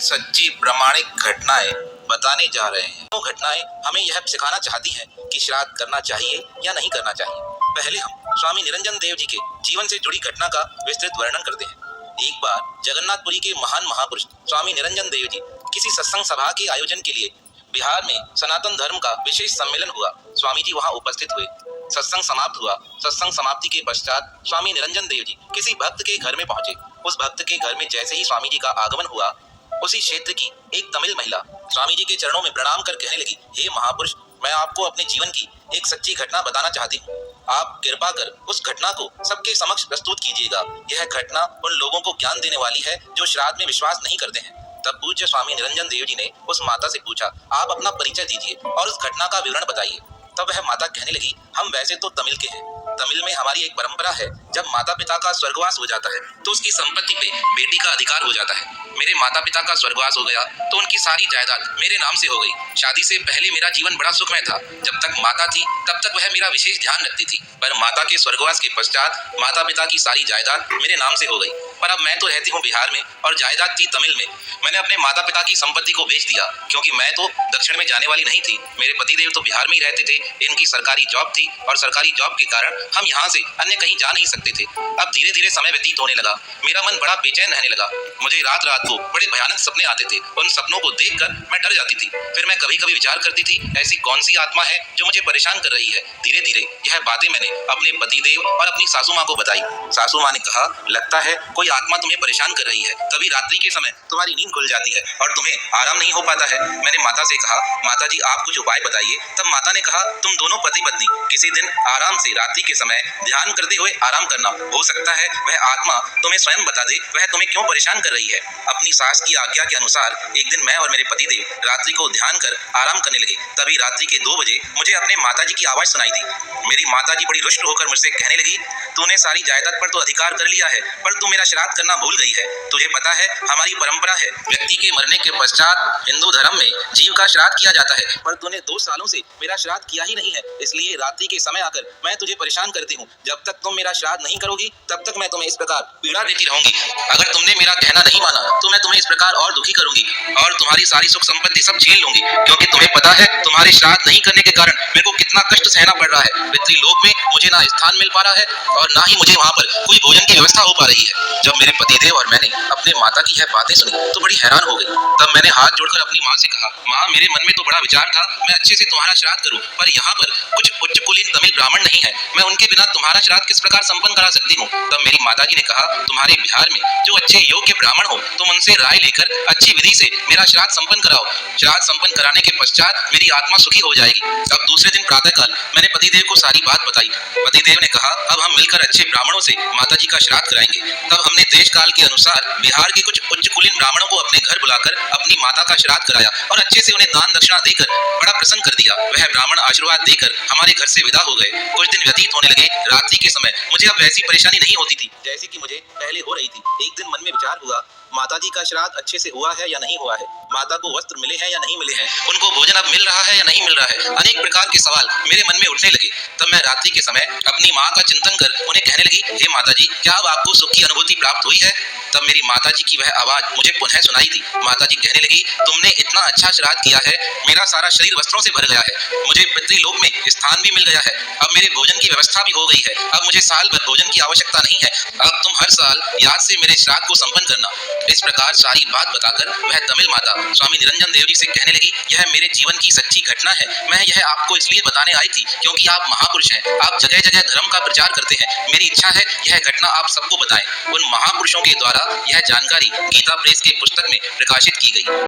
सच्ची प्रामाणिक घटनाएं बताने जा रहे हैं। वो घटनाएं हमें यह सिखाना चाहती हैं कि श्राद्ध करना चाहिए या नहीं करना चाहिए। पहले हम स्वामी निरंजन देव जी के जीवन से जुड़ी घटना का विस्तृत वर्णन करते हैं। एक बार जगन्नाथपुरी के महान महापुरुष स्वामी निरंजन देव जी किसी सत्संग सभा के आयोजन के लिए बिहार में सनातन धर्म का विशेष सम्मेलन हुआ। स्वामी जी वहां उपस्थित हुए। सत्संग समाप्त हुआ। सत्संग समाप्ति के पश्चात स्वामी निरंजन देव जी किसी भक्त के घर में पहुंचे। उस भक्त के घर में जैसे ही स्वामी जी का आगमन हुआ, उसी क्षेत्र की एक तमिल महिला स्वामी जी के चरणों में प्रणाम कर कहने लगी, हे महापुरुष, मैं आपको अपने जीवन की एक सच्ची घटना बताना चाहती हूँ। आप कृपा कर उस घटना को सबके समक्ष प्रस्तुत कीजिएगा। यह घटना उन लोगों को ज्ञान देने वाली है जो श्राद्ध में विश्वास नहीं करते हैं। तब पूज्य स्वामी निरंजन देव जी ने उस माता से पूछा, आप अपना परिचय दीजिए और उस घटना का विवरण बताइए। तब वह माता कहने लगी, हम वैसे तो तमिल के हैं। तमिल में हमारी एक परंपरा है, जब माता पिता का स्वर्गवास हो जाता है तो उसकी संपत्ति पे बेटी का अधिकार हो जाता है। मेरे माता पिता का स्वर्गवास हो गया तो उनकी सारी जायदाद मेरे नाम से हो गई। शादी से पहले मेरा जीवन बड़ा सुखमय था। जब तक माता थी तब तक वह मेरा विशेष ध्यान रखती थी, पर माता के स्वर्गवास के पश्चात माता पिता की सारी जायदाद मेरे नाम से हो गई। पर अब मैं तो रहती हूँ बिहार में और जायदाद थी तमिल में। मैंने अपने माता पिता की संपत्ति को बेच दिया, क्योंकि मैं तो दक्षिण में जाने वाली नहीं थी। मेरे पतिदेव तो बिहार में ही रहते थे। इनकी सरकारी जॉब थी और सरकारी जॉब के कारण हम यहाँ से अन्य कहीं जा नहीं सकते थे। अब धीरे धीरे समय व्यतीत होने लगा। मेरा मन बड़ा बेचैन रहने लगा। मुझे रात रात को बड़े भयानक सपने आते थे। उन सपनों को देखकर मैं डर जाती थी। फिर मैं कभी कभी विचार करती थी, ऐसी कौन सी आत्मा है जो मुझे परेशान कर रही है। धीरे धीरे यह बातें मैंने अपने पतिदेव और अपनी सासू माँ को बताई। सासू माँ ने कहा, लगता है कोई आत्मा तुम्हें परेशान कर रही है, तभी रात्रि के समय तुम्हारी नींद खुल जाती है और तुम्हें आराम नहीं हो पाता है। मैंने माता से कहा, माता जी आप कुछ उपाय बताइए। तब माता ने कहा, तुम दोनों पति पत्नी किसी दिन आराम से रात्रि के समय ध्यान करते हुए आराम करना। हो सकता है वह आत्मा तुम्हें स्वयं बता दे वह तुम्हें क्यों परेशान कर रही है। अपनी सास की आज्ञा के अनुसार एक दिन मैं और मेरे पतिदेव रात्रि को ध्यान कर आराम करने लगे। तभी रात्रि के 2 बजे मुझे अपने माताजी की आवाज सुनाई दी। मेरी माताजी बड़ी रुष्ट होकर मुझसे कहने लगी, तूने सारी जायदाद पर तो अधिकार कर लिया है, पर तू मेरा श्राद्ध करना भूल गई है। तुझे पता है हमारी परंपरा है, व्यक्ति के मरने के पश्चात हिंदू धर्म में जीव का श्राद्ध किया जाता है, पर तूने 2 सालों से मेरा श्राद्ध किया ही नहीं है। इसलिए रात्रि के समय आकर मैं तुझे परेशान करती हूँ। जब तक तुम मेरा श्राद्ध नहीं करोगी तब तक मैं तुम्हें इस प्रकार पीड़ा देती रहूंगी। अगर तुमने मेरा कहना नहीं माना तो मैं तुम्हें इस प्रकार और दुखी करूंगी और तुम्हारी सारी सुख संपत्ति सब छीन लूंगी, क्योंकि तुम्हें पता है तुम्हारे श्राद्ध नहीं करने के कारण मेरे को कितना कष्ट सहना पड़ रहा है। पितृलोक में मुझे ना स्थान मिल पा रहा है और ना ही मुझे वहाँ पर कोई भोजन की व्यवस्था हो पा रही है। जब मेरे पतिदेव और मैंने अपने माता की यह बातें सुनी तो बड़ी हैरान हो गई। तब मैंने हाथ जोड़कर अपनी माँ से कहा, माँ मेरे मन में तो बड़ा विचार था मैं अच्छे से तुम्हारा श्राद्ध करूं, पर यहाँ पर कुछ उच्च कुलीन तमिल ब्राह्मण नहीं है। मैं उनके बिना तुम्हारा श्राद्ध किस प्रकार संपन्न करा सकती हूँ। तब मेरी माताजी ने कहा, तुम्हारे बिहार में जो अच्छे योग्य ब्राह्मण हो तुम उनसे राय लेकर अच्छी विधि से मेरा श्राद्ध संपन्न कराओ। श्राद्ध संपन्न कराने के पश्चात मेरी आत्मा सुखी हो जाएगी। अब दूसरे दिन प्रातःकाल मैंने पतिदेव को सारी बात बताई। पतिदेव ने कहा, अब हम मिलकर अच्छे ब्राह्मणों से माताजी का श्राद्ध कराएंगे। तब हमने देश काल के अनुसार बिहार के कुछ उच्च कुलीन ब्राह्मणों को अपने घर बुलाकर अपनी माता का श्राद्ध कराया और अच्छे से उन्हें दान दक्षिणा देकर बड़ा प्रसन्न कर दिया। वह ब्राह्मण आशीर्वाद देकर हमारे घर से विदा हो गए। कुछ दिन व्यतीत होने लगे। रात्रि के समय मुझे अब वैसी परेशानी नहीं होती थी जैसी कि मुझे पहले हो रही थी। एक दिन मन में विचार हुआ, माताजी का श्राद्ध अच्छे से हुआ है या नहीं हुआ है, माता को वस्त्र मिले हैं या नहीं मिले हैं, उनको भोजन अब मिल रहा है या नहीं मिल रहा है। अनेक प्रकार के सवाल मेरे मन में उठने लगे। तब मैं रात्रि के समय अपनी माँ का चिंतन कर उन्हें कहने लगी, हे माताजी, क्या अब आपको सुख की अनुभूति प्राप्त हुई है। तब मेरी माताजी की वह आवाज मुझे पुनः सुनाई दी। माताजी कहने लगी, तुमने इतना अच्छा श्राद्ध किया है, मेरा सारा शरीर वस्त्रों से भर गया है। मुझे पितृलोक में स्थान भी मिल गया है। अब मेरे भोजन की व्यवस्था भी हो गई है। अब मुझे साल भर भोजन की आवश्यकता नहीं है। अब तुम हर साल याद से मेरे श्राद्ध को संपन्न करना। इस प्रकार सारी बात बताकर वह तमिल माता स्वामी निरंजन देव जी से कहने लगी, यह मेरे जीवन की सच्ची घटना है। मैं यह आपको इसलिए बताने आई थी क्योंकि आप महापुरुष हैं। आप जगह जगह धर्म का प्रचार करते हैं। मेरी इच्छा है यह घटना आप सबको बताएं। उन महापुरुषों के द्वारा यह जानकारी गीता प्रेस के पुस्तक में प्रकाशित की गई।